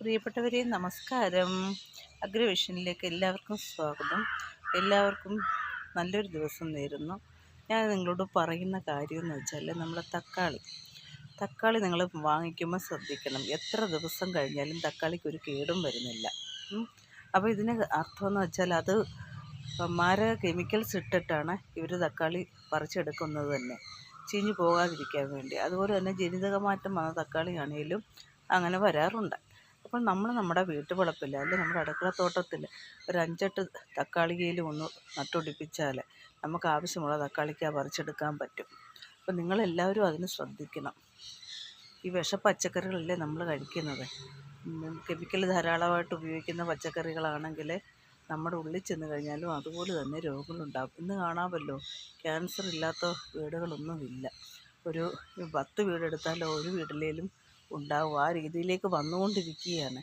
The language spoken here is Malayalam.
പ്രിയപ്പെട്ടവരെ നമസ്കാരം. അഗ്രവിഷനിലേക്ക് എല്ലാവർക്കും സ്വാഗതം. എല്ലാവർക്കും നല്ലൊരു ദിവസം നേരുന്നു. ഞാൻ നിങ്ങളോട് പറയുന്ന കാര്യം എന്ന് വെച്ചാൽ നമ്മൾ തക്കാളി നിങ്ങൾ വാങ്ങിക്കുമ്പോൾ ശ്രദ്ധിക്കണം. എത്ര ദിവസം കഴിഞ്ഞാലും തക്കാളിക്ക് ഒരു കേടും വരുന്നില്ല. അപ്പോൾ ഇതിന് അർത്ഥമെന്ന് വെച്ചാൽ അത് മാരക കെമിക്കൽസ് ഇട്ടിട്ടാണ് ഇവർ തക്കാളി പറിച്ചെടുക്കുന്നത് തന്നെ, ചീഞ്ഞു പോകാതിരിക്കാൻ വേണ്ടി. അതുപോലെ തന്നെ ജനിതക മാറ്റം വന്ന തക്കാളിയാണെങ്കിലും അങ്ങനെ വരാറുണ്ട്. അപ്പോൾ നമ്മൾ നമ്മുടെ വീട്ടുവളപ്പിൽ അല്ലെങ്കിൽ നമ്മുടെ അടുക്കളത്തോട്ടത്തിൽ ഒരു 5-8 തക്കാളിയിലും ഒന്ന് നട്ടുപിടിപ്പിച്ചാൽ നമുക്ക് ആവശ്യമുള്ള തക്കാളിക്ക പറിച്ചെടുക്കാൻ പറ്റും. അപ്പോൾ നിങ്ങളെല്ലാവരും അതിന് ശ്രദ്ധിക്കണം. ഈ പച്ചക്കറികളല്ലേ നമ്മൾ കഴിക്കുന്നത്. കെമിക്കൽ ധാരാളമായിട്ട് ഉപയോഗിക്കുന്ന പച്ചക്കറികളാണെങ്കിൽ നമ്മുടെ ഉള്ളിൽ ചെന്ന് കഴിഞ്ഞാലും അതുപോലെ തന്നെ രോഗങ്ങളുണ്ടാകും. ഇന്ന് കാണാമല്ലോ, ക്യാൻസർ ഇല്ലാത്ത വീടുകളൊന്നുമില്ല. ഒരു 10 വീടെടുത്താൽ ഒരു വീട്ടിലേലും ഉണ്ടാവും. ആ രീതിയിലേക്ക് വന്നുകൊണ്ടിരിക്കുകയാണ്.